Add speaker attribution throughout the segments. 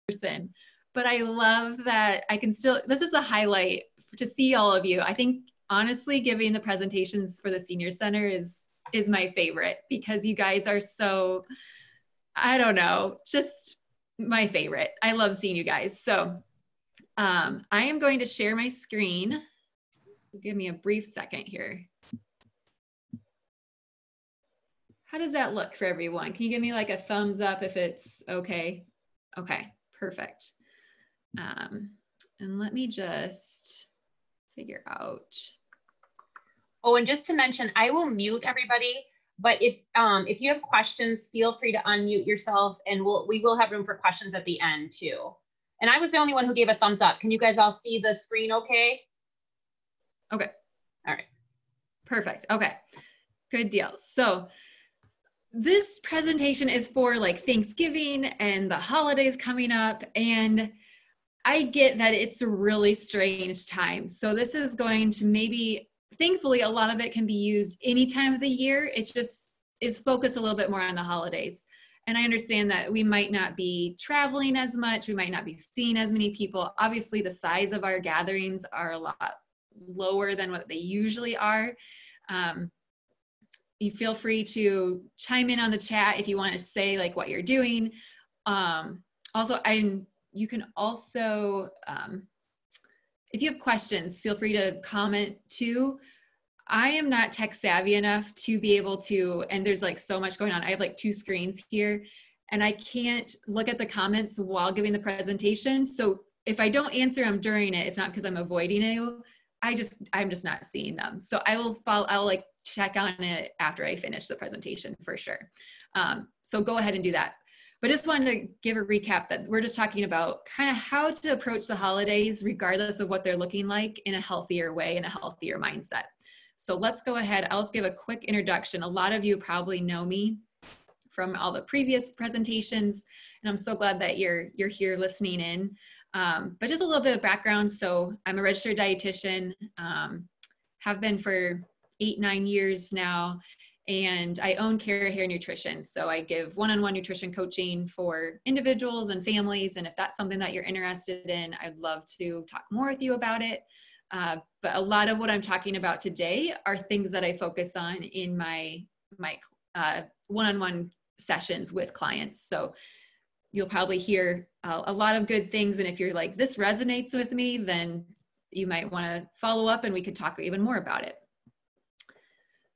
Speaker 1: person, but I love that I can still, this is a highlight to see all of you. I think honestly, giving the presentations for the Senior Center is my favorite because you guys are so, I don't know, just my favorite. I love seeing you guys. So I am going to share my screen. Give me a brief second here. How does that look for everyone? Can you give me like a thumbs up if it's okay? Okay, perfect. And let me just figure out.
Speaker 2: Oh, and just to mention, I will mute everybody, but if you have questions, feel free to unmute yourself, and we will have room for questions at the end too. And I was the only one who gave a thumbs up. Can you guys all see the screen okay?
Speaker 1: Okay.
Speaker 2: All right.
Speaker 1: Perfect. Okay. Good deal. So this presentation is for like Thanksgiving and the holidays coming up, and I get that it's a really strange time. So this is going to maybe, thankfully, a lot of it can be used any time of the year. It's just is focused a little bit more on the holidays. And I understand that we might not be traveling as much. We might not be seeing as many people. Obviously, the size of our gatherings are a lot lower than what they usually are. You feel free to chime in on the chat if you want to say like what you're doing. Also, you can also, if you have questions, feel free to comment too. I am not tech savvy enough to be able to, and there's like so much going on. I have like 2 screens here and I can't look at the comments while giving the presentation. So if I don't answer them during it, it's not because I'm avoiding you. I'm just not seeing them. So I'll like check on it after I finish the presentation for sure. So go ahead and do that. But just wanted to give a recap that we're just talking about kind of how to approach the holidays regardless of what they're looking like in a healthier way, in a healthier mindset. So let's go ahead. I'll just give a quick introduction. A lot of you probably know me from all the previous presentations, and I'm so glad that you're here listening in. But just a little bit of background. So I'm a registered dietitian, have been for 8-9 years now, and I own Cara Hair Nutrition. So I give one-on-one nutrition coaching for individuals and families. And if that's something that you're interested in, I'd love to talk more with you about it. But a lot of what I'm talking about today are things that I focus on in my one-on-one sessions with clients. So you'll probably hear a lot of good things. And if you're like, this resonates with me, then you might want to follow up and we could talk even more about it.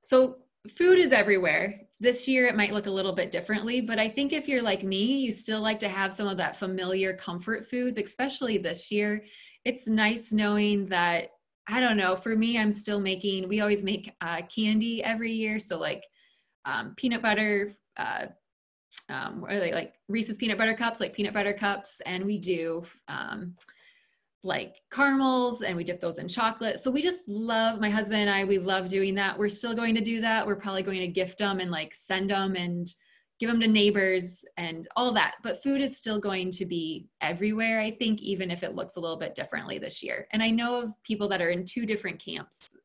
Speaker 1: So food is everywhere. This year it might look a little bit differently, but I think if you're like me, you still like to have some of that familiar comfort foods, especially this year. It's nice knowing that, I don't know, for me, I'm still making, we always make candy every year. So like peanut butter, like Reese's peanut butter cups, like peanut butter cups. And we do like caramels, and we dip those in chocolate. So we just love, my husband and I, we love doing that. We're still going to do that. We're probably going to gift them and like send them and give them to neighbors and all that. But food is still going to be everywhere, I think, even if it looks a little bit differently this year. And I know of people that are in 2 different camps,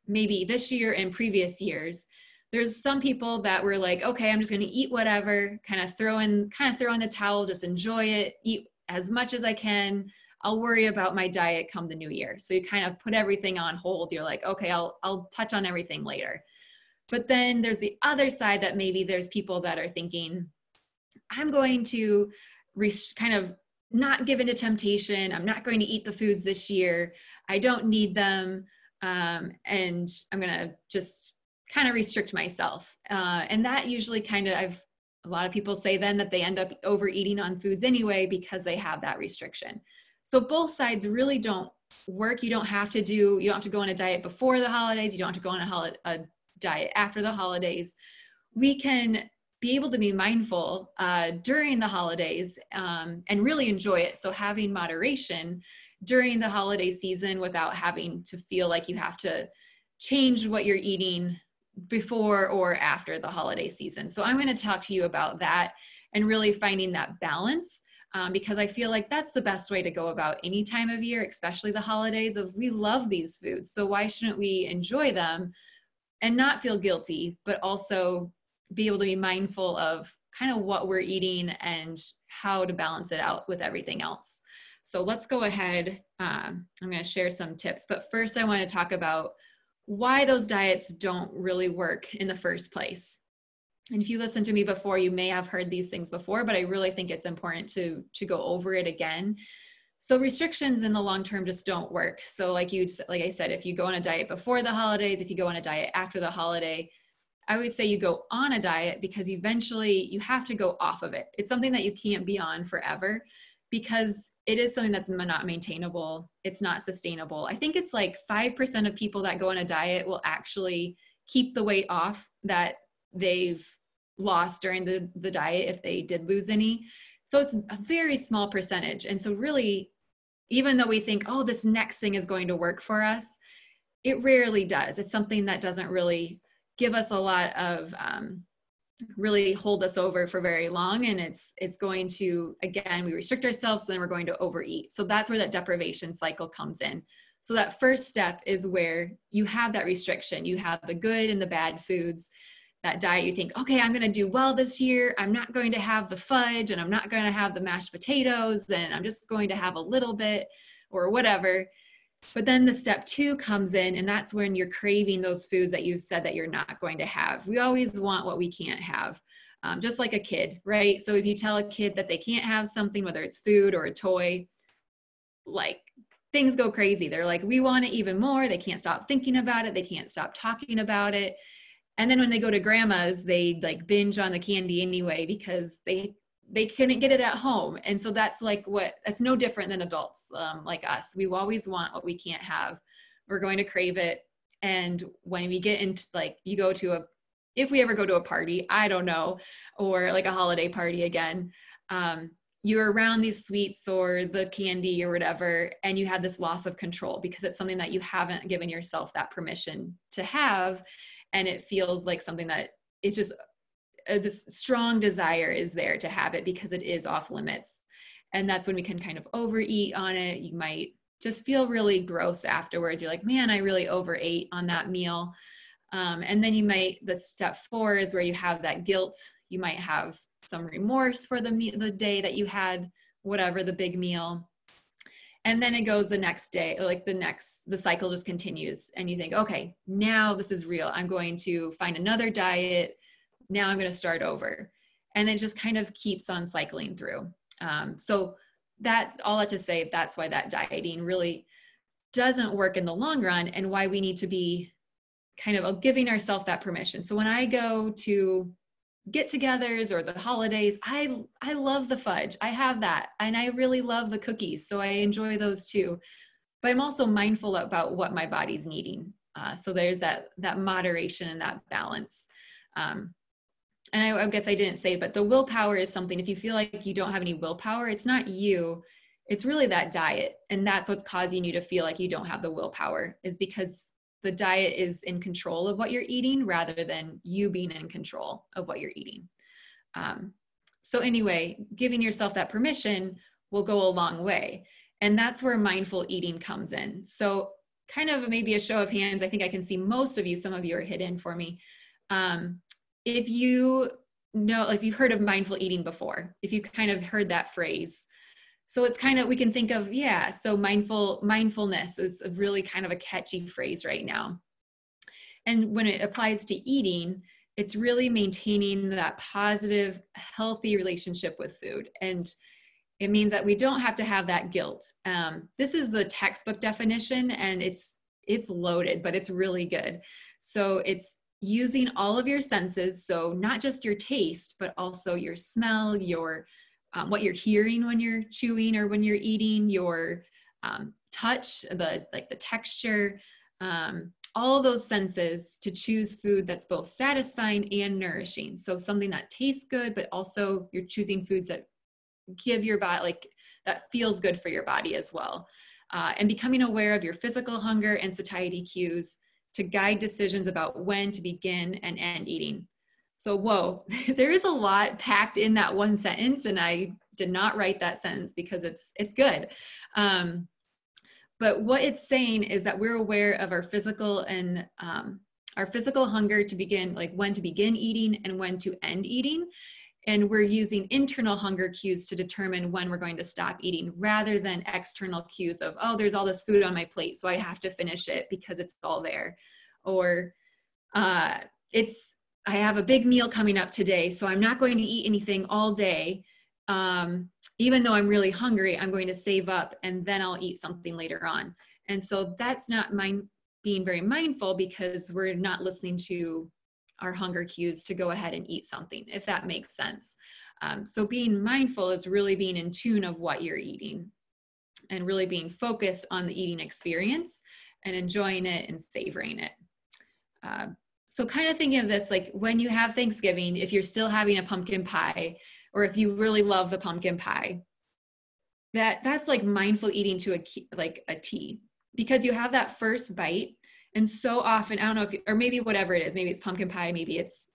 Speaker 1: maybe this year and previous years. There's some people that were like, okay, I'm just going to eat whatever, kind of throw in the towel, just enjoy it, eat as much as I can. I'll worry about my diet come the new year. So you kind of put everything on hold. You're like, okay, I'll touch on everything later. But then there's the other side that maybe there's people that are thinking, I'm going to kind of not give into temptation. I'm not going to eat the foods this year. I don't need them. And I'm going to just kind of restrict myself. And that usually a lot of people say then that they end up overeating on foods anyway because they have that restriction. So both sides really don't work. You don't have to go on a diet before the holidays. You don't have to go on a diet after the holidays. We can be able to be mindful during the holidays and really enjoy it. So having moderation during the holiday season without having to feel like you have to change what you're eating before or after the holiday season. So I'm going to talk to you about that and really finding that balance. Because I feel like that's the best way to go about any time of year, especially the holidays. We love these foods, so why shouldn't we enjoy them and not feel guilty, but also be able to be mindful of kind of what we're eating and how to balance it out with everything else. So let's go ahead. I'm going to share some tips, but first I want to talk about why those diets don't really work in the first place. And if you listened to me before, you may have heard these things before, but I really think it's important to go over it again. So restrictions in the long term just don't work. So like I said, if you go on a diet before the holidays, if you go on a diet after the holiday, I would say you go on a diet because eventually you have to go off of it. It's something that you can't be on forever because it is something that's not maintainable. It's not sustainable. I think it's like 5% of people that go on a diet will actually keep the weight off that they've lost during the diet if they did lose any. So it's a very small percentage. And so really, even though we think, oh, this next thing is going to work for us, it rarely does. It's something that doesn't really give us a lot of, really hold us over for very long. And it's going to, again, we restrict ourselves, so then we're going to overeat. So that's where that deprivation cycle comes in. So that first step is where you have that restriction. You have the good and the bad foods. That diet, you think, okay, I'm going to do well this year. I'm not going to have the fudge and I'm not going to have the mashed potatoes and I'm just going to have a little bit or whatever. But then the step 2 comes in, and that's when you're craving those foods that you've said that you're not going to have. We always want what we can't have, just like a kid, right? So if you tell a kid that they can't have something, whether it's food or a toy, like things go crazy. They're like, we want it even more. They can't stop thinking about it. They can't stop talking about it. And then when they go to grandma's, they like binge on the candy anyway because they couldn't get it at home. And so that's no different than adults like us. We always want what we can't have. We're going to crave it. And when we get into if we ever go to a party, I don't know, or like a holiday party again, you're around these sweets or the candy or whatever, and you have this loss of control because it's something that you haven't given yourself that permission to have. And it feels like something that is just this strong desire is there to have it because it is off limits. And that's when we can kind of overeat on it. You might just feel really gross afterwards. You're like, man, I really overate on that meal. And then the step 4 is where you have that guilt. You might have some remorse for the day that you had, whatever, the big meal. And then it goes the next day, the cycle just continues. And you think, okay, now this is real. I'm going to find another diet. Now I'm going to start over. And it just kind of keeps on cycling through. So that's all that to say. That's why that dieting really doesn't work in the long run and why we need to be kind of giving ourselves that permission. So when I go to get-togethers or the holidays, I love the fudge. I have that. And I really love the cookies. So I enjoy those too. But I'm also mindful about what my body's needing. So there's that moderation and that balance. And I guess I didn't say, but the willpower is something, if you feel like you don't have any willpower, it's not you, it's really that diet. And that's what's causing you to feel like you don't have the willpower, is because the diet is in control of what you're eating rather than you being in control of what you're eating. So anyway, giving yourself that permission will go a long way. And that's where mindful eating comes in. So kind of maybe a show of hands, I think I can see most of you, some of you are hidden for me. If you know, if you've heard of mindful eating before, if you kind of heard that phrase. So it's kind of, we can think of, so mindfulness is a really kind of a catchy phrase right now. And when it applies to eating, it's really maintaining that positive, healthy relationship with food. And it means that we don't have to have that guilt. This is the textbook definition, and it's loaded, but it's really good. So it's using all of your senses. So not just your taste, but also your smell, your what you're hearing when you're chewing or when you're eating, your touch, the texture, all of those senses to choose food that's both satisfying and nourishing. So something that tastes good, but also you're choosing foods that give your body, that feels good for your body as well. And becoming aware of your physical hunger and satiety cues to guide decisions about when to begin and end eating. So, whoa, there is a lot packed in that one sentence, and I did not write that sentence because it's good. But what it's saying is that we're aware of our physical and our physical hunger to begin, when to begin eating and when to end eating. And we're using internal hunger cues to determine when we're going to stop eating rather than external cues of, oh, there's all this food on my plate, so I have to finish it because it's all there. Or I have a big meal coming up today, so I'm not going to eat anything all day. Even though I'm really hungry, I'm going to save up and then I'll eat something later on. And so that's not being very mindful, because we're not listening to our hunger cues to go ahead and eat something, if that makes sense. So being mindful is really being in tune of what you're eating and really being focused on the eating experience and enjoying it and savoring it. So kind of thinking of this, like when you have Thanksgiving, if you're still having a pumpkin pie, or if you really love the pumpkin pie, that's like mindful eating to a T, because you have that first bite. And so often, I don't know if or maybe whatever it is, maybe it's pumpkin pie, maybe it's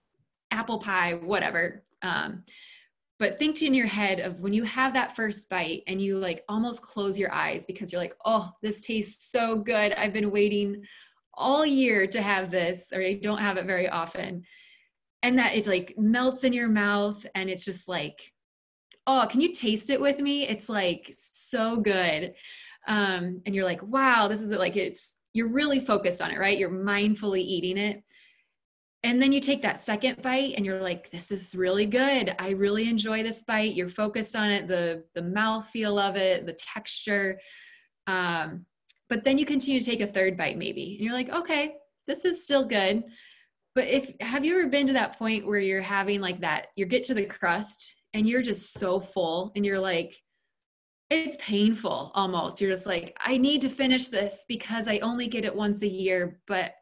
Speaker 1: apple pie, whatever. But think in your head of when you have that first bite and you like almost close your eyes because you're like, oh, this tastes so good. I've been waiting all year to have this, or you don't have it very often. And that it's like melts in your mouth and it's just like, oh, can you taste it with me? It's like so good. And you're like, wow, this is like, you're really focused on it, right? You're mindfully eating it. And then you take that second bite and you're like, this is really good. I really enjoy this bite. You're focused on it, the mouthfeel of it, the texture. But then you continue to take a third bite maybe. And you're like, okay, this is still good. But have you ever been to that point where you're having like that, you get to the crust and you're just so full and you're like, it's painful almost. You're just like, I need to finish this because I only get it once a year, but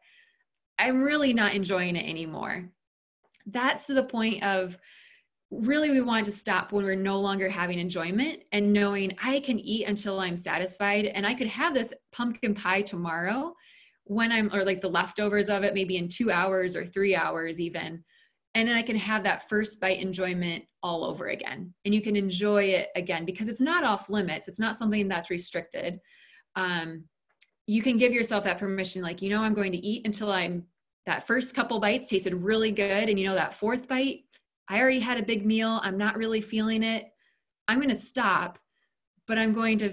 Speaker 1: I'm really not enjoying it anymore. That's to the point of really we want to stop when we're no longer having enjoyment and knowing I can eat until I'm satisfied, and I could have this pumpkin pie tomorrow or like the leftovers of it, maybe in 2 hours or 3 hours even. And then I can have that first bite enjoyment all over again. And you can enjoy it again because it's not off limits. It's not something that's restricted. You can give yourself that permission, like, I'm going to eat until that first couple bites tasted really good. And that fourth bite, I already had a big meal. I'm not really feeling it. I'm going to stop, but I'm going to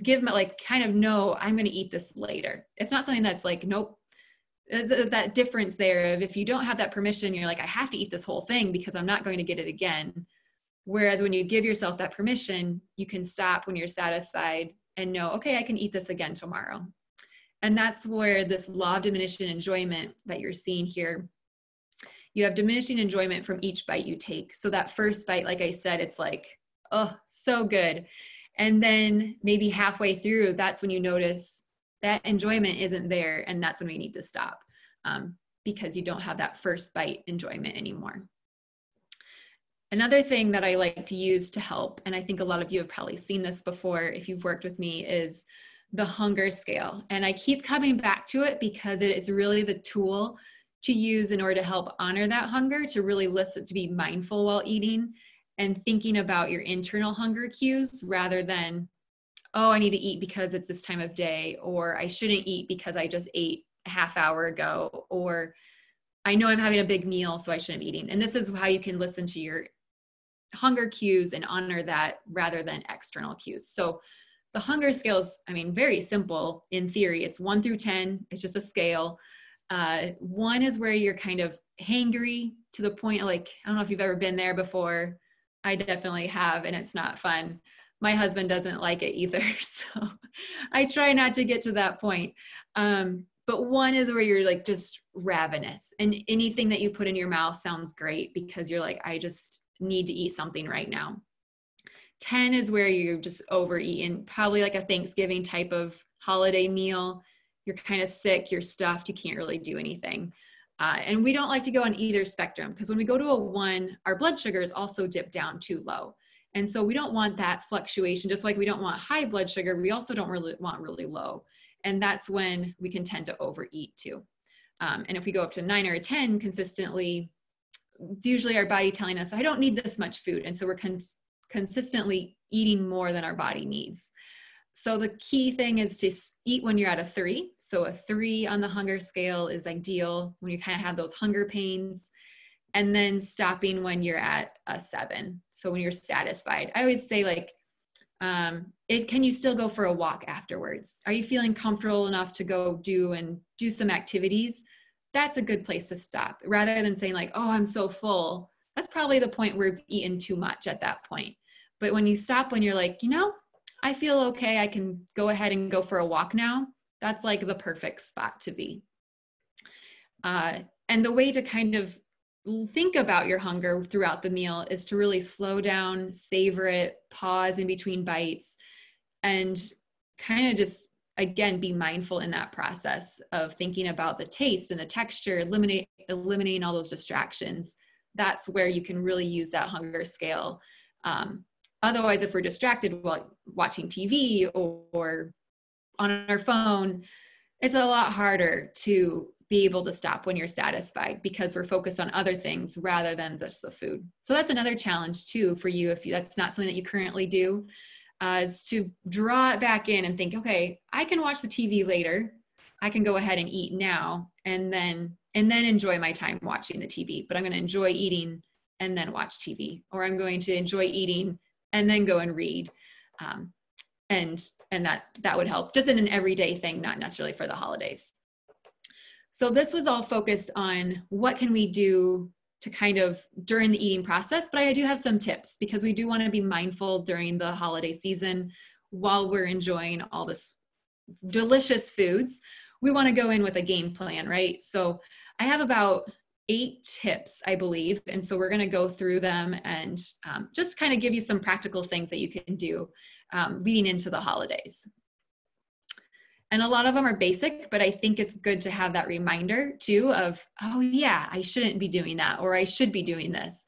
Speaker 1: give my I'm going to eat this later. It's not something that's like, nope. That difference there of if you don't have that permission, you're like, I have to eat this whole thing because I'm not going to get it again. Whereas when you give yourself that permission, you can stop when you're satisfied and know, okay, I can eat this again tomorrow. And that's where this law of diminishing enjoyment that you're seeing here, you have diminishing enjoyment from each bite you take. So that first bite, like I said, it's like, oh, so good. And then maybe halfway through, that's when you notice that enjoyment isn't there. And that's when we need to stop because you don't have that first bite enjoyment anymore. Another thing that I like to use to help, and I think a lot of you have probably seen this before if you've worked with me, is the hunger scale. And I keep coming back to it because it's really the tool to use in order to help honor that hunger, to really listen, to be mindful while eating and thinking about your internal hunger cues rather than, oh, I need to eat because it's this time of day, or I shouldn't eat because I just ate a half hour ago, or I know I'm having a big meal, so I shouldn't be eating. And this is how you can listen to your hunger cues and honor that rather than external cues. So the hunger scale is, very simple in theory. It's 1 through 10. It's just a scale. 1 is where you're kind of hangry to the point, like, I don't know if you've ever been there before. I definitely have, and it's not fun. My husband doesn't like it either, so I try not to get to that point. But 1 is where you're like just ravenous, and anything that you put in your mouth sounds great because you're like, I just need to eat something right now. 10 is where you're just overeaten, probably like a Thanksgiving type of holiday meal. You're kind of sick, you're stuffed, you can't really do anything. And we don't like to go on either spectrum because when we go to a 1, our blood sugars also dip down too low. And so we don't want that fluctuation, just like we don't want high blood sugar, we also don't really want really low. And that's when we can tend to overeat too. And if we go up to 9 or a 10 consistently, it's usually our body telling us, I don't need this much food. And so we're consistently eating more than our body needs. So the key thing is to eat when you're at a 3. So a 3 on the hunger scale is ideal when you kind of have those hunger pains. and then stopping when you're at a 7. So when you're satisfied, I always say like, can you still go for a walk afterwards? Are you feeling comfortable enough to go do some activities? That's a good place to stop, rather than saying like, oh, I'm so full. That's probably the point where we've eaten too much at that point. But when you stop, when you're like, I feel okay, I can go ahead and go for a walk now, that's like the perfect spot to be. And the way to kind of think about your hunger throughout the meal is to really slow down, savor it, pause in between bites, and kind of just, again, be mindful in that process of thinking about the taste and the texture, eliminating all those distractions. That's where you can really use that hunger scale. Otherwise, if we're distracted while watching TV or on our phone, it's a lot harder to be able to stop when you're satisfied, because we're focused on other things rather than just the food. So that's another challenge too for you, if that's not something that you currently do, is to draw it back in and think, okay, I can watch the TV later. I can go ahead and eat now and then enjoy my time watching the TV, but I'm going to enjoy eating and then watch TV, or I'm going to enjoy eating and then go and read. And that would help just in an everyday thing, not necessarily for the holidays. So this was all focused on what can we do to kind of during the eating process, but I do have some tips, because we do want to be mindful during the holiday season while we're enjoying all this delicious foods. We want to go in with a game plan, right? So I have about 8 tips, I believe. And so we're going to go through them and just kind of give you some practical things that you can do leading into the holidays. And a lot of them are basic, but I think it's good to have that reminder too of, oh yeah, I shouldn't be doing that, or I should be doing this.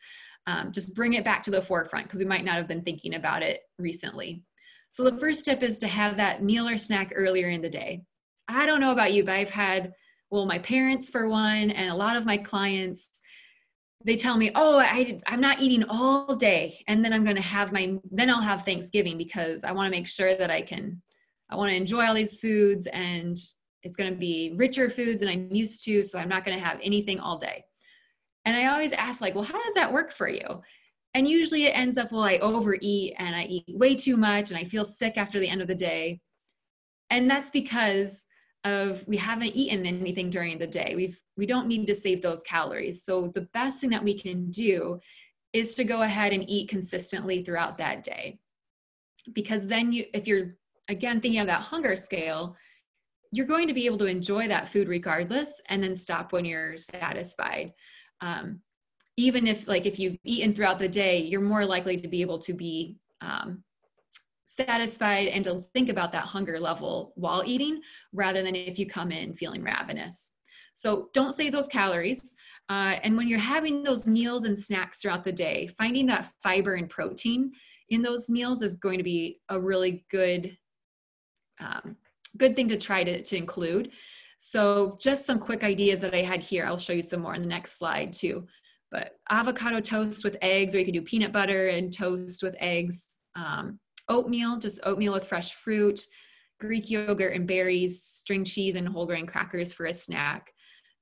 Speaker 1: Just bring it back to the forefront, because we might not have been thinking about it recently. So the first tip is to have that meal or snack earlier in the day. I don't know about you, but I've had, my parents for one, and a lot of my clients, they tell me, oh, I'm not eating all day, and then I'll have Thanksgiving, because I want to make sure that I want to enjoy all these foods, and it's going to be richer foods than I'm used to, so I'm not going to have anything all day. And I always ask, like, well, how does that work for you? And usually it ends up, well, I overeat and I eat way too much and I feel sick after the end of the day. And that's because we haven't eaten anything during the day. We don't need to save those calories. So the best thing that we can do is to go ahead and eat consistently throughout that day. Because then if you're, again, thinking of that hunger scale, you're going to be able to enjoy that food regardless, and then stop when you're satisfied. Even if you've eaten throughout the day, you're more likely to be able to be satisfied and to think about that hunger level while eating, rather than if you come in feeling ravenous. So don't save those calories. And when you're having those meals and snacks throughout the day, finding that fiber and protein in those meals is going to be a really good thing to try to include. So just some quick ideas that I had here. I'll show you some more in the next slide too. But avocado toast with eggs, or you can do peanut butter and toast with eggs. Oatmeal, just oatmeal with fresh fruit, Greek yogurt and berries, string cheese, and whole grain crackers for a snack.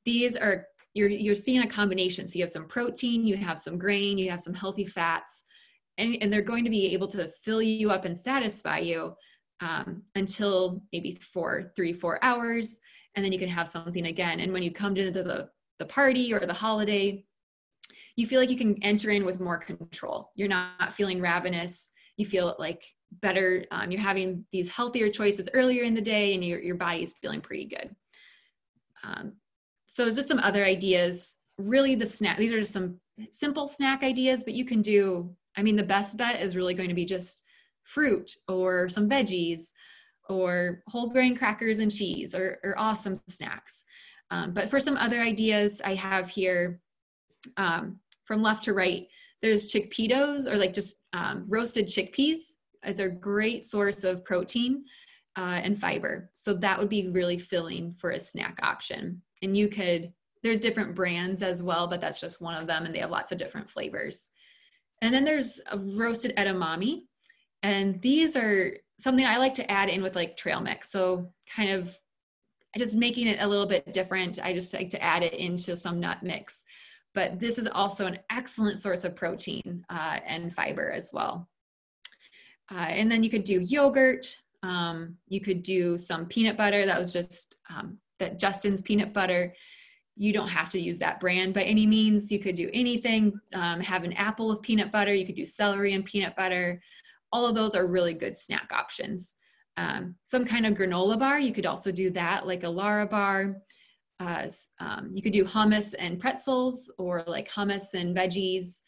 Speaker 1: These are, you're seeing a combination. So you have some protein, you have some grain, you have some healthy fats, and they're going to be able to fill you up and satisfy you until maybe 3-4 hours, and then you can have something again. And when you come to the party or the holiday, you feel like you can enter in with more control. You're not feeling ravenous. You feel like better. You're having these healthier choices earlier in the day, and your body is feeling pretty good. So just some other ideas. Really, these are just some simple snack ideas, but you can do, the best bet is really going to be just fruit or some veggies or whole grain crackers and cheese, or awesome snacks. But for some other ideas I have here, from left to right, there's chickpeas, or like just roasted chickpeas, as a great source of protein and fiber. So that would be really filling for a snack option. And there's different brands as well, but that's just one of them, and they have lots of different flavors. And then there's a roasted edamame. And these are something I like to add in with like trail mix. So kind of just making it a little bit different. I just like to add it into some nut mix. but this is also an excellent source of protein and fiber as well. And then you could do yogurt. You could do some peanut butter. That was just that Justin's peanut butter. You don't have to use that brand by any means. You could do anything. Have an apple with peanut butter. You could do celery and peanut butter. All of those are really good snack options. Some kind of granola bar. You could also do that, like a Lara bar. You could do hummus and pretzels, or like hummus and veggies.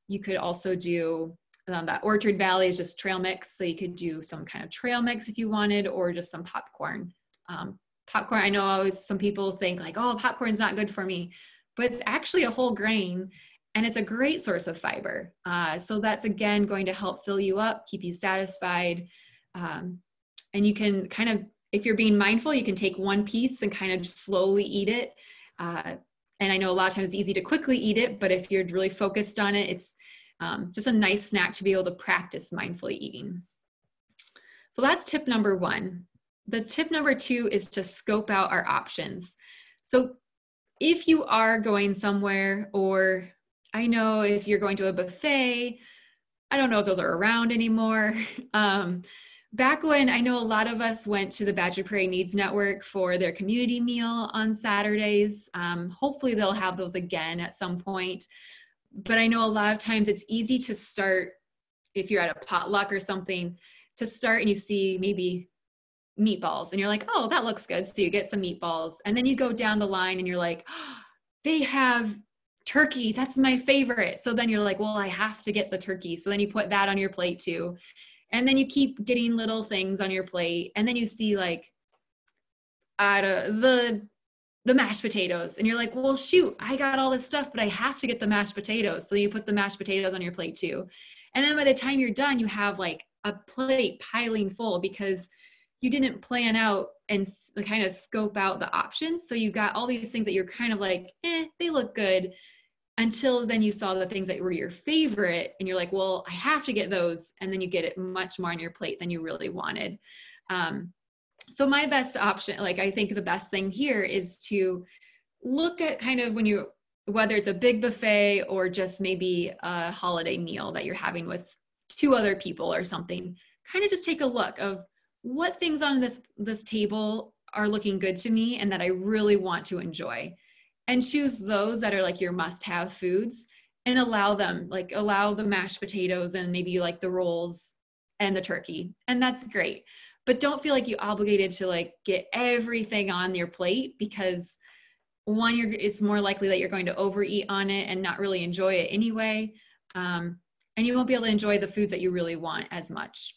Speaker 1: You could also do that Orchard Valley is just trail mix. So you could do some kind of trail mix if you wanted, or just some popcorn. Popcorn, I know always some people think like, oh, popcorn's not good for me, but it's actually a whole grain and it's a great source of fiber. So that's, again, going to help fill you up, keep you satisfied. And you can kind of, if you're being mindful, you can take one piece and kind of just slowly eat it. And I know a lot of times it's easy to quickly eat it, but if you're really focused on it, it's just a nice snack to be able to practice mindfully eating. So that's tip number one. The tip number two is to scope out our options. So if you are going somewhere, or I know if you're going to a buffet, I don't know if those are around anymore. Back when, I know a lot of us went to the Badger Prairie Needs Network for their community meal on Saturdays. Hopefully they'll have those again at some point. But I know a lot of times it's easy to start, if you're at a potluck or something, to start and you see maybe meatballs and you're like, oh, that looks good. So you get some meatballs, and then you go down the line and you're like, oh, they have turkey. That's my favorite. So then you're like, well, I have to get the turkey. So then you put that on your plate too. And then you keep getting little things on your plate. And then you see like the mashed potatoes, and you're like, well, shoot, I got all this stuff, but I have to get the mashed potatoes. So you put the mashed potatoes on your plate too. And then by the time you're done, you have like a plate piling full because you didn't plan out and kind of scope out the options. So you got all these things that you're kind of like, they look good, until then you saw the things that were your favorite and you're like, well, I have to get those. And then you get it much more on your plate than you really wanted. So my best option, like I think the best thing here is to look at kind of whether it's a big buffet or just maybe a holiday meal that you're having with two other people or something, kind of just take a look of what things on this table are looking good to me and that I really want to enjoy, and choose those that are like your must-have foods and allow the mashed potatoes and maybe you like the rolls and the turkey, and that's great. But don't feel like you obligated to like get everything on your plate, because one, it's more likely that you're going to overeat on it and not really enjoy it anyway. And you won't be able to enjoy the foods that you really want as much,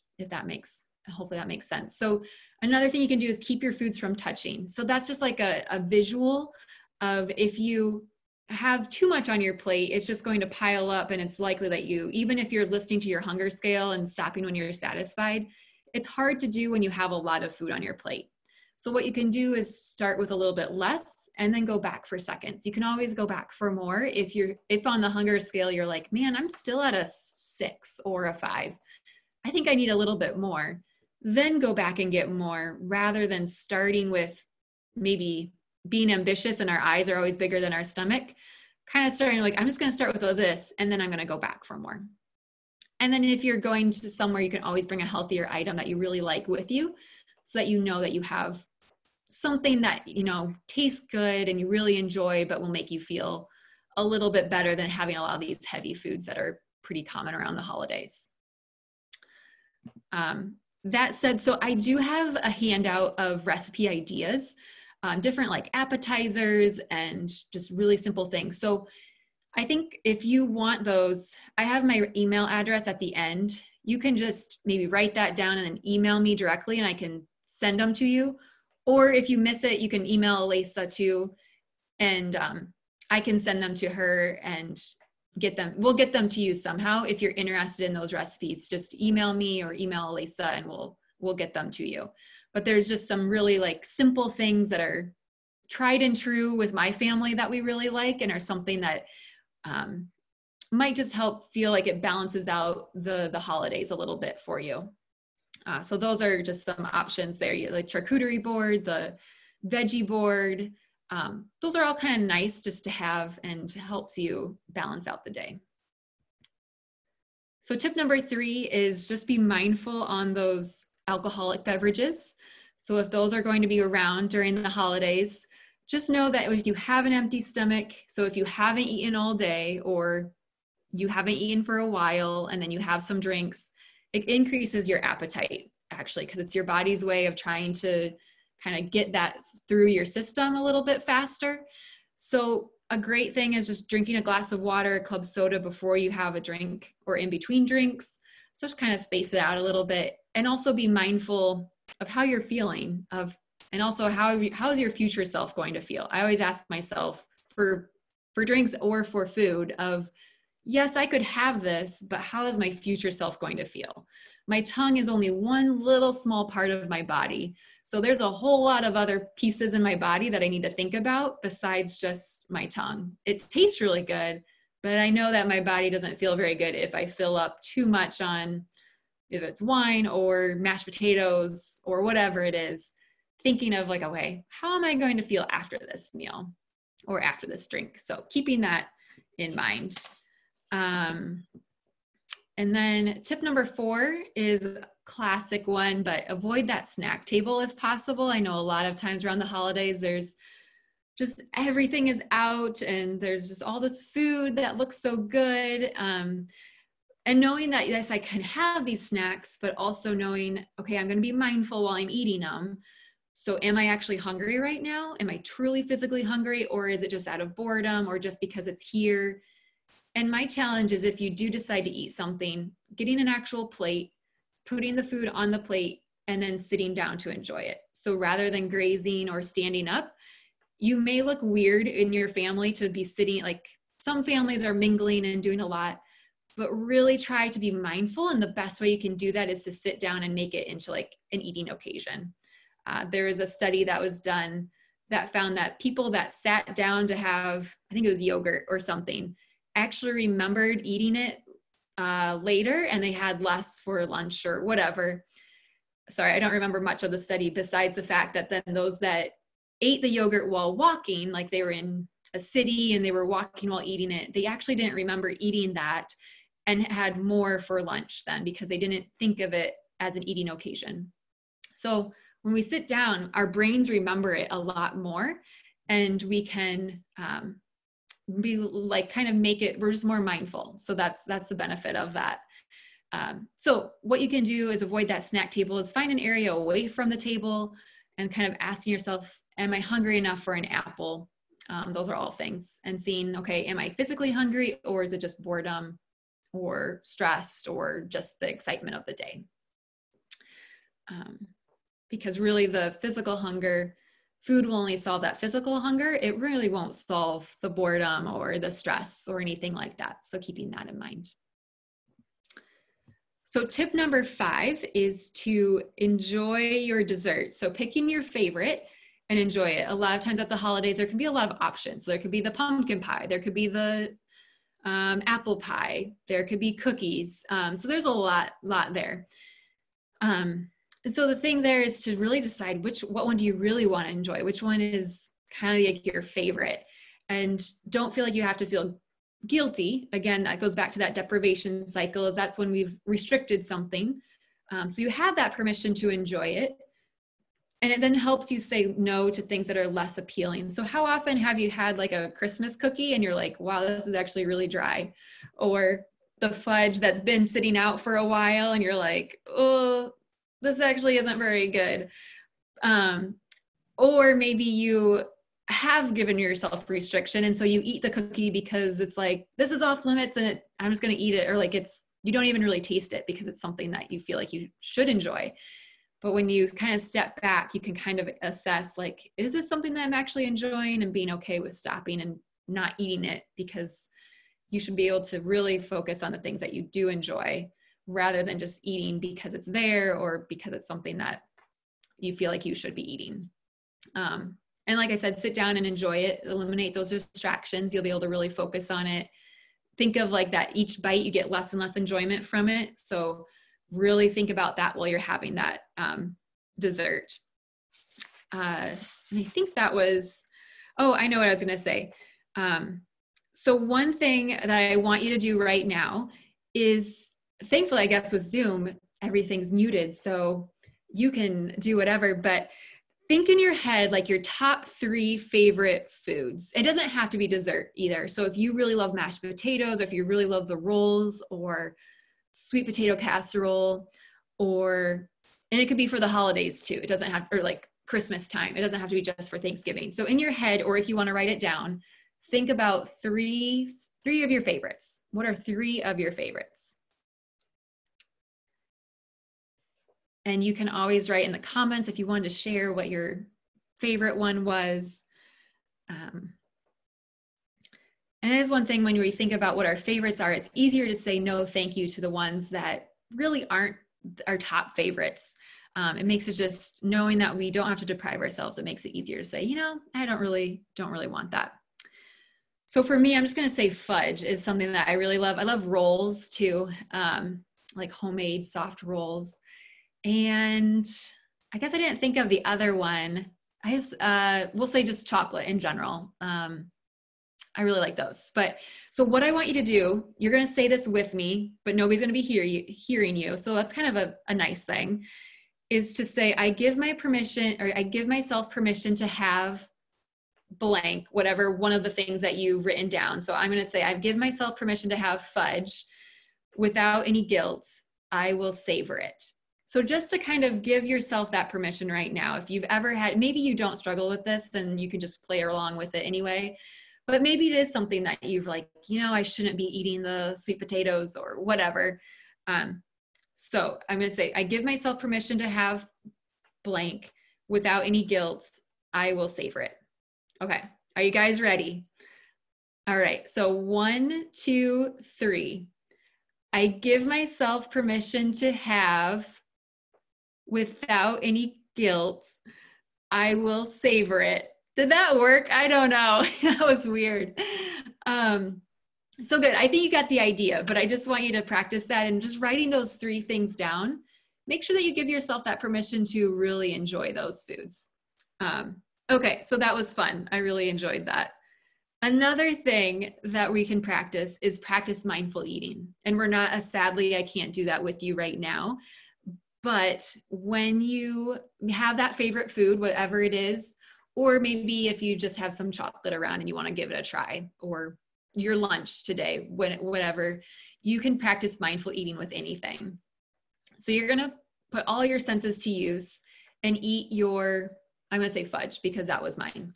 Speaker 1: hopefully that makes sense. So another thing you can do is keep your foods from touching. So that's just like a visual of, if you have too much on your plate, it's just going to pile up, and it's likely that even if you're listening to your hunger scale and stopping when you're satisfied, it's hard to do when you have a lot of food on your plate. So what you can do is start with a little bit less and then go back for seconds. You can always go back for more. If on the hunger scale, you're like, man, I'm still at a 6 or a 5. I think I need a little bit more. Then go back and get more, rather than starting with maybe being ambitious and our eyes are always bigger than our stomach, kind of starting like, I'm just going to start with this and then I'm going to go back for more. And then if you're going to somewhere, you can always bring a healthier item that you really like with you, so that you know that you have something that, tastes good and you really enjoy, but will make you feel a little bit better than having a lot of these heavy foods that are pretty common around the holidays. That said, so I do have a handout of recipe ideas, different like appetizers and just really simple things. So I think if you want those, I have my email address at the end. You can just maybe write that down and then email me directly and I can send them to you. Or if you miss it, you can email Elisa too, and I can send them to her and we'll get them to you somehow. If you're interested in those recipes, just email me or email Elisa and we'll get them to you. But there's just some really like simple things that are tried and true with my family that we really like and are something that might just help feel like it balances out the holidays a little bit for you. So those are just some options there. You like charcuterie board, the veggie board, those are all kind of nice just to have and helps you balance out the day. So tip number 3 is just be mindful on those alcoholic beverages. So if those are going to be around during the holidays, just know that if you have an empty stomach, so if you haven't eaten all day or you haven't eaten for a while and then you have some drinks, it increases your appetite actually, because it's your body's way of trying to kind of get that through your system a little bit faster. So a great thing is just drinking a glass of water, club soda before you have a drink or in between drinks. So just kind of space it out a little bit, and also be mindful of how you're feeling and also how is your future self going to feel? I always ask myself for drinks or for food of, yes, I could have this, but how is my future self going to feel? My tongue is only one little small part of my body. So there's a whole lot of other pieces in my body that I need to think about besides just my tongue. It tastes really good, but I know that my body doesn't feel very good if I fill up too much on, if it's wine or mashed potatoes or whatever it is, thinking of like, okay, how am I going to feel after this meal or after this drink? So keeping that in mind. And then tip number 4 is a classic one, but avoid that snack table if possible. I know a lot of times around the holidays, there's just everything is out and there's just all this food that looks so good. And knowing that, yes, I can have these snacks, but also knowing, okay, I'm going to be mindful while I'm eating them. So am I actually hungry right now? Am I truly physically hungry, or is it just out of boredom or just because it's here? And my challenge is, if you do decide to eat something, getting an actual plate, putting the food on the plate, and then sitting down to enjoy it. So rather than grazing or standing up, you may look weird in your family to be sitting, like some families are mingling and doing a lot, but really try to be mindful. And the best way you can do that is to sit down and make it into like an eating occasion. There was a study that was done that found that people that sat down to have, I think it was yogurt or something, actually remembered eating it later, and they had less for lunch or whatever. Sorry, I don't remember much of the study besides the fact that then those that ate the yogurt while walking, like they were in a city and they were walking while eating it, they actually didn't remember eating that and had more for lunch then because they didn't think of it as an eating occasion. So when we sit down, our brains remember it a lot more, and we can be like kind of make it, we're just more mindful. So that's the benefit of that. So what you can do is avoid that snack table, is find an area away from the table and kind of asking yourself, am I hungry enough for an apple? Those are all things. And seeing, okay, am I physically hungry, or is it just boredom or stressed or just the excitement of the day? Because really the physical hunger, food will only solve that physical hunger. It really won't solve the boredom or the stress or anything like that. So keeping that in mind. So tip number 5 is to enjoy your dessert. So picking your favorite and enjoy it. A lot of times at the holidays, there can be a lot of options. So there could be the pumpkin pie, there could be the apple pie, there could be cookies. So there's a lot there. And so the thing there is to really decide what one do you really want to enjoy? Which one is kind of like your favorite? And don't feel like you have to feel guilty. Again, that goes back to that deprivation cycle, is that's when we've restricted something. So you have that permission to enjoy it. And it then helps you say no to things that are less appealing. So how often have you had like a Christmas cookie and you're like, wow, this is actually really dry? Or the fudge that's been sitting out for a while and you're like, oh, this actually isn't very good. Or maybe you have given yourself restriction, and so you eat the cookie because it's like, this is off limits and I'm just going to eat it. Or like you don't even really taste it because it's something that you feel like you should enjoy. But when you kind of step back, you can kind of assess, like, is this something that I'm actually enjoying, and being okay with stopping and not eating it, because you should be able to really focus on the things that you do enjoy rather than just eating because it's there or because it's something that you feel like you should be eating. And like I said, sit down and enjoy it, eliminate those distractions. You'll be able to really focus on it. Think of like that each bite, you get less and less enjoyment from it. So really think about that while you're having that dessert. And I think that was, Oh, I know what I was going to say. So one thing that I want you to do right now is, thankfully, I guess with Zoom, everything's muted, so you can do whatever, but think in your head like your top 3 favorite foods. It doesn't have to be dessert either. So if you really love mashed potatoes, or if you really love the rolls or sweet potato casserole, and it could be for the holidays too. It doesn't have, or like Christmas time. It doesn't have to be just for Thanksgiving. So in your head, or if you want to write it down, think about three of your favorites. What are 3 of your favorites? And you can always write in the comments if you wanted to share what your favorite one was. And it is one thing when we think about what our favorites are, it's easier to say no thank you to the ones that really aren't our top favorites. It makes it just knowing that we don't have to deprive ourselves. It makes it easier to say, I don't really want that. So for me, I'm just going to say fudge is something that I really love. I love rolls too, like homemade soft rolls. And I guess I didn't think of the other one. I just, we'll say just chocolate in general. I really like those. But so what I want you to do, you're going to say this with me, but nobody's going to be hearing you. So that's kind of a nice thing, is to say, I give myself permission to have blank, whatever one of the things that you've written down. So I'm going to say, I give myself permission to have fudge without any guilt. I will savor it. So just to kind of give yourself that permission right now, if you've ever had, maybe you don't struggle with this, then you can just play along with it anyway. But maybe it is something that you've like, I shouldn't be eating the sweet potatoes or whatever. So I'm going to say, I give myself permission to have blank without any guilt. I will savor it. Okay. Are you guys ready? All right. So 1, 2, 3. I give myself permission to have without any guilt. I will savor it. Did that work? I don't know. That was weird. So good. I think you got the idea, but I just want you to practice that and just writing those 3 things down. Make sure that you give yourself that permission to really enjoy those foods. Okay, so that was fun. I really enjoyed that. Another thing that we can practice is practice mindful eating. And sadly, I can't do that with you right now. But when you have that favorite food, whatever it is, or maybe if you just have some chocolate around and you want to give it a try, or your lunch today, whatever, you can practice mindful eating with anything. So you're going to put all your senses to use and eat I'm going to say fudge because that was mine.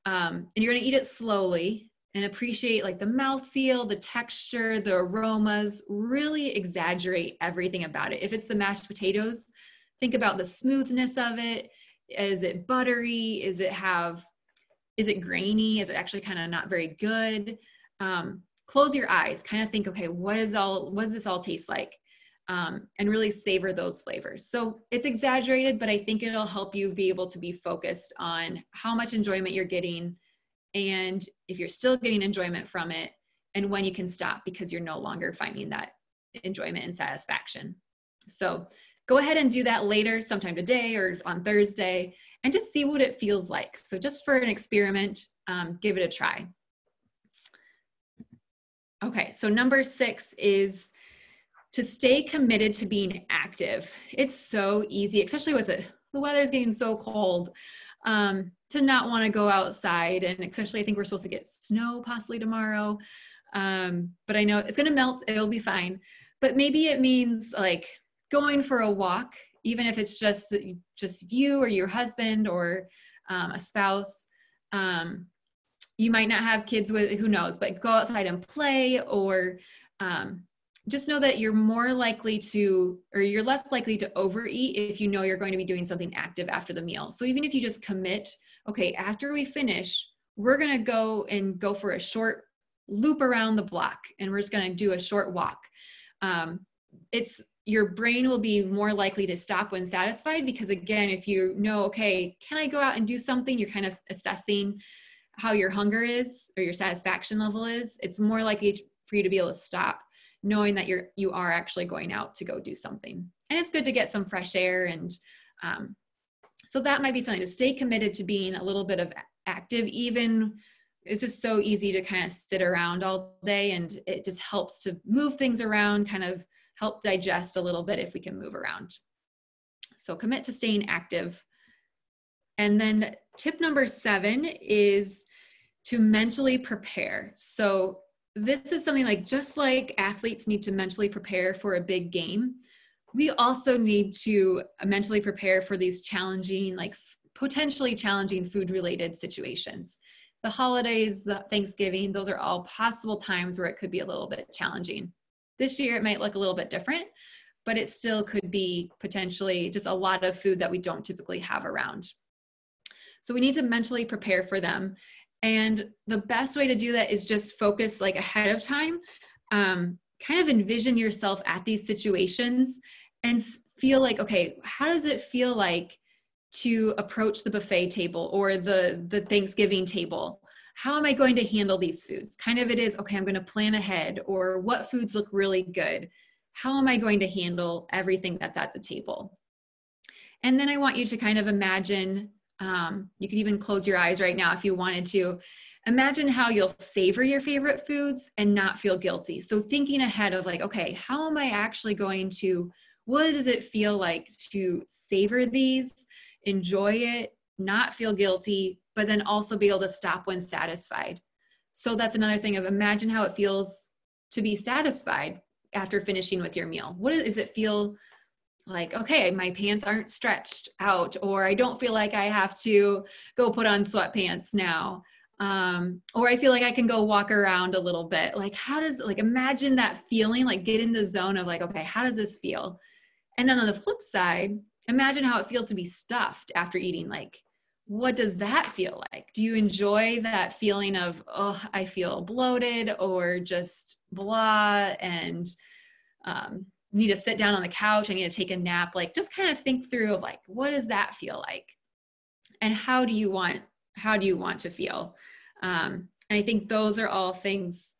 Speaker 1: And you're going to eat it slowly and appreciate like the mouthfeel, the texture, the aromas, really exaggerate everything about it. If it's the mashed potatoes, think about the smoothness of it. Is it buttery? Is it grainy? Is it actually kind of not very good? Close your eyes, kind of think, okay, what does this all taste like? And really savor those flavors. So it's exaggerated, but I think it'll help you be able to be focused on how much enjoyment you're getting, and if you're still getting enjoyment from it, and when you can stop because you're no longer finding that enjoyment and satisfaction. So go ahead and do that later, sometime today or on Thursday, and just see what it feels like. So just for an experiment, give it a try. Okay, so number 6 is to stay committed to being active. It's so easy, especially with the weather's getting so cold, to not want to go outside. And especially I think we're supposed to get snow possibly tomorrow. But I know it's going to melt, it'll be fine. But maybe it means like going for a walk, even if it's just you or your husband or a spouse. You might not have kids with, who knows, but go outside and play, or just know that you're you're less likely to overeat if you know you're going to be doing something active after the meal. So even if you just commit, okay, after we finish, we're going to go for a short loop around the block, and we're just going to do a short walk. Your brain will be more likely to stop when satisfied, because again, if you know, okay, can I go out and do something? You're kind of assessing how your hunger is or your satisfaction level is. It's more likely for you to be able to stop knowing that you are actually going out to go do something. And it's good to get some fresh air. And so that might be something to stay committed to being a little bit of active, even it's just so easy to kind of sit around all day, and it just helps to move things around, kind of help digest a little bit if we can move around. So commit to staying active. And then tip number 7 is to mentally prepare. So this is something like, just like athletes need to mentally prepare for a big game, we also need to mentally prepare for these challenging, like potentially challenging food related situations. The holidays, the Thanksgiving, those are all possible times where it could be a little bit challenging. This year it might look a little bit different, but it still could be potentially just a lot of food that we don't typically have around. So we need to mentally prepare for them. And the best way to do that is just focus like ahead of time, kind of envision yourself at these situations and feel like, okay, how does it feel like to approach the buffet table or the Thanksgiving table? How am I going to handle these foods? Kind of it is, okay, I'm going to plan ahead, or what foods look really good? How am I going to handle everything that's at the table? And then I want you to kind of imagine, you can even close your eyes right now if you wanted to. Imagine how you'll savor your favorite foods and not feel guilty. So thinking ahead of like, okay, how am I actually going to, what does it feel like to savor these, enjoy it, not feel guilty, but then also be able to stop when satisfied. So that's another thing of imagine how it feels to be satisfied after finishing with your meal. What does it feel like? Okay, my pants aren't stretched out, or I don't feel like I have to go put on sweatpants now. Or I feel like I can go walk around a little bit. Like, how does, like, imagine that feeling, like get in the zone of like, okay, how does this feel? And then on the flip side, imagine how it feels to be stuffed after eating. Like, what does that feel like? Do you enjoy that feeling of, oh, I feel bloated, or just blah, and need to sit down on the couch, I need to take a nap? Like, just kind of think through of like, what does that feel like? And how do you want to feel? And I think those are all things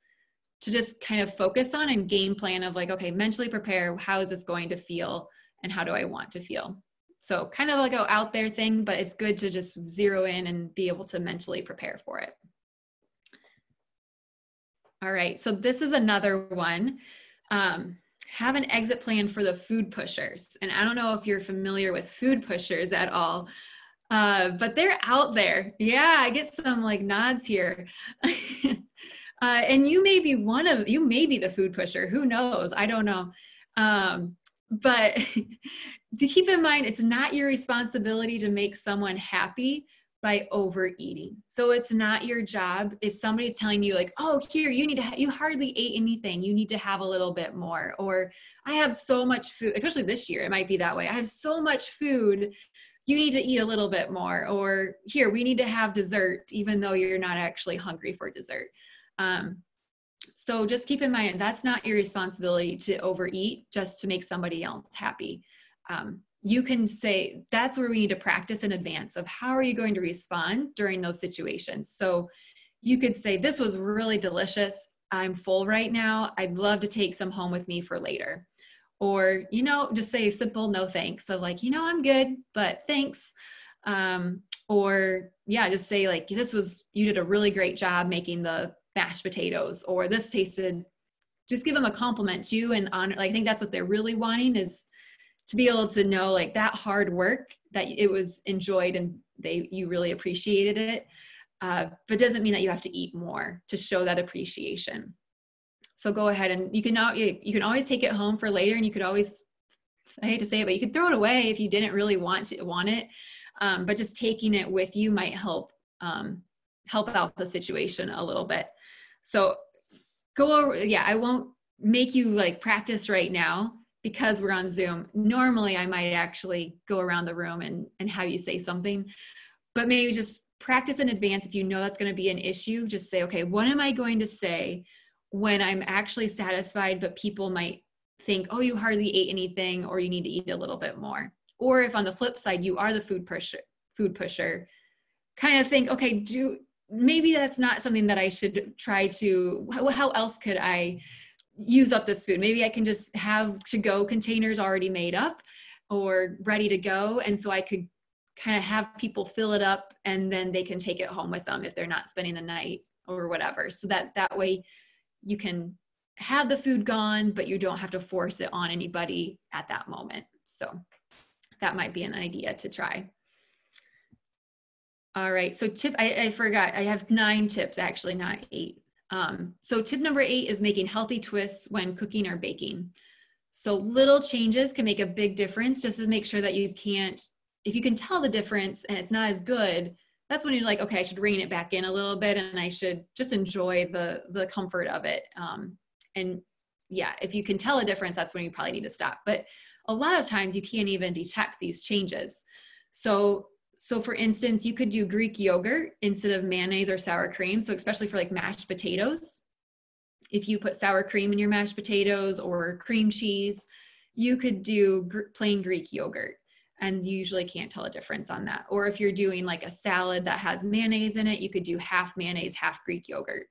Speaker 1: to just kind of focus on and game plan of like, okay, mentally prepare, how is this going to feel and how do I want to feel? So kind of like an out there thing, but it's good to just zero in and be able to mentally prepare for it. All right, so this is another one. Have an exit plan for the food pushers. And I don't know if you're familiar with food pushers at all, but they're out there. Yeah, I get some like nods here. And you may be the food pusher. Who knows? I don't know. But to keep in mind, it's not your responsibility to make someone happy by overeating. So it's not your job if somebody's telling you like, oh, here, you hardly ate anything, you need to have a little bit more. Or I have so much food, especially this year, it might be that way. I have so much food, you need to eat a little bit more. Or here, we need to have dessert, even though you're not actually hungry for dessert. So just keep in mind, that's not your responsibility to overeat just to make somebody else happy. You can say that's where we need to practice in advance of how are you going to respond during those situations. So you could say, this was really delicious, I'm full right now, I'd love to take some home with me for later. Or, just say simple no thanks. So like, I'm good, but thanks. Or yeah, just say like, you did a really great job making the mashed potatoes, or this tasted, just give them a compliment too and honor. Like, I think that's what they're really wanting, is to be able to know like that hard work, that it was enjoyed and you really appreciated it. But doesn't mean that you have to eat more to show that appreciation. So go ahead and you can always take it home for later, and you could always, I hate to say it, but you could throw it away if you didn't really want it. But just taking it with you might help out the situation a little bit. So go over, I won't make you like practice right now because we're on Zoom. Normally I might actually go around the room and have you say something, but maybe just practice in advance. If you know that's going to be an issue, just say, okay, what am I going to say when I'm actually satisfied, but people might think, oh, you hardly ate anything, or you need to eat a little bit more. Or if on the flip side, you are the food pusher, kind of think, okay, maybe that's not something that I should try to, how else could I use up this food? Maybe I can just have to-go containers already made up or ready to go. And so I could kind of have people fill it up and then they can take it home with them if they're not spending the night or whatever. So that way you can have the food gone, but you don't have to force it on anybody at that moment. So that might be an idea to try. All right, so I forgot, I have 9 tips actually, not 8. So tip number 8 is making healthy twists when cooking or baking. So little changes can make a big difference, just to make sure that if you can tell the difference and it's not as good, that's when you're like, okay, I should rein it back in a little bit and I should just enjoy the comfort of it. And yeah, if you can tell a difference, that's when you probably need to stop. But a lot of times you can't even detect these changes. So for instance, you could do Greek yogurt instead of mayonnaise or sour cream. So especially for like mashed potatoes, if you put sour cream in your mashed potatoes or cream cheese, you could do plain Greek yogurt, and you usually can't tell a difference on that. Or if you're doing like a salad that has mayonnaise in it, you could do half mayonnaise, half Greek yogurt.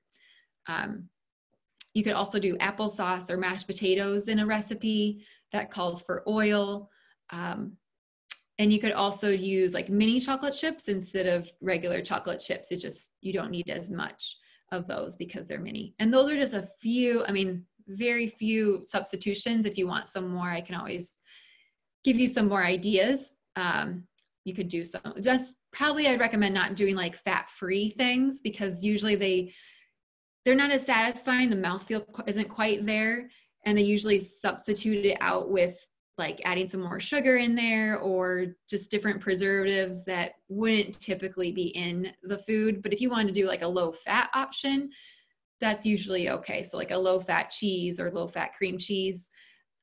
Speaker 1: You could also do applesauce or mashed potatoes in a recipe that calls for oil. And you could also use like mini chocolate chips instead of regular chocolate chips. You don't need as much of those because they're mini. And those are just a few, very few substitutions. If you want some more, I can always give you some more ideas. You could do some, probably I'd recommend not doing like fat-free things, because usually they're not as satisfying. The mouthfeel isn't quite there. And they usually substitute it out with like adding some more sugar in there, or just different preservatives that wouldn't typically be in the food. But if you want to do like a low fat option, that's usually okay. So like a low fat cheese or low fat cream cheese,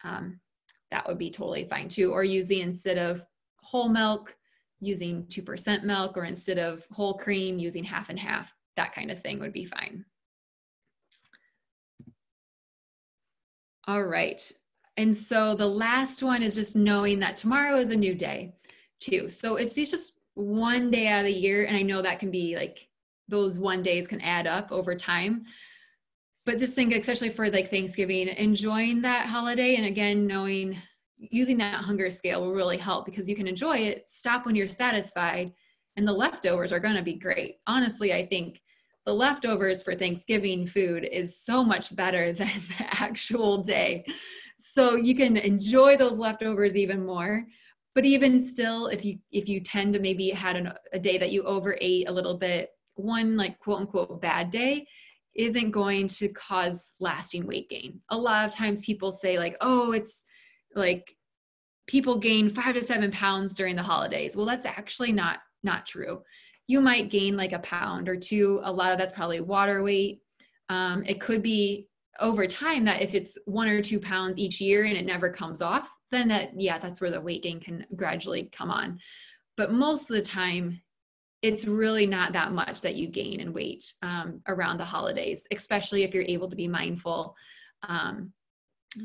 Speaker 1: that would be totally fine too. Or using, instead of whole milk, using 2% milk, or instead of whole cream, using half and half, that kind of thing would be fine. All right. And so the last one is just knowing that tomorrow is a new day too. So it's just one day out of the year. And I know that can be like, those one days can add up over time. But just think, especially for like Thanksgiving, enjoying that holiday. And again, using that hunger scale will really help, because you can enjoy it, stop when you're satisfied, and the leftovers are going to be great. Honestly, I think the leftovers for Thanksgiving food is so much better than the actual day. So you can enjoy those leftovers even more. But even still, if you tend to maybe had a day that you overate a little bit, one like quote unquote bad day isn't going to cause lasting weight gain. A lot of times people say like, oh, it's like people gain 5 to 7 pounds during the holidays. Well, that's actually not true. You might gain like a pound or 2. A lot of that's probably water weight. It could be over time that if it's 1 or 2 pounds each year and it never comes off, then that's where the weight gain can gradually come on. But most of the time, it's really not that much that you gain in weight around the holidays, especially if you're able to be mindful.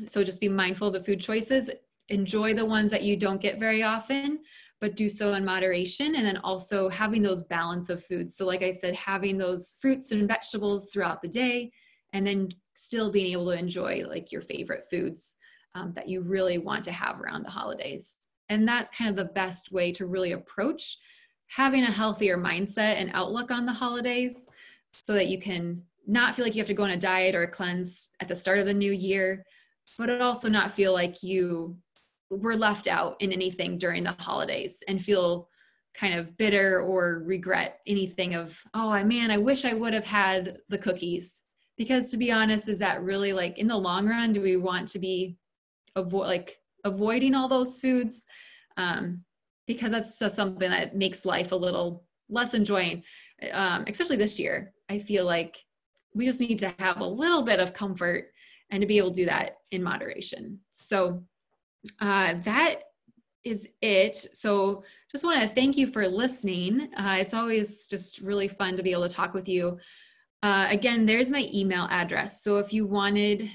Speaker 1: So just be mindful of the food choices. Enjoy the ones that you don't get very often, but do so in moderation. And then also having those balance of foods. So like I said, having those fruits and vegetables throughout the day, and then still being able to enjoy like your favorite foods that you really want to have around the holidays. And that's kind of the best way to really approach having a healthier mindset and outlook on the holidays, so that you can not feel like you have to go on a diet or a cleanse at the start of the new year, but also not feel like you were left out in anything during the holidays and feel kind of bitter or regret anything of, oh man, I wish I would have had the cookies. Because to be honest, is that really like in the long run, do we want to be avoiding all those foods? Because that's just something that makes life a little less enjoying, especially this year. I feel like we just need to have a little bit of comfort and to be able to do that in moderation. So that is it. So just want to thank you for listening. It's always just really fun to be able to talk with you. Again, there's my email address. So if you wanted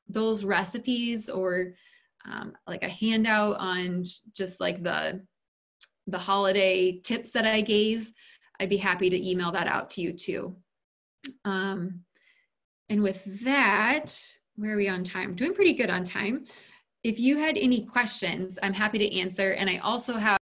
Speaker 1: those recipes or like a handout on just like the holiday tips that I gave, I'd be happy to email that out to you too. And with that, where are we on time? Doing pretty good on time. If you had any questions, I'm happy to answer. And I also have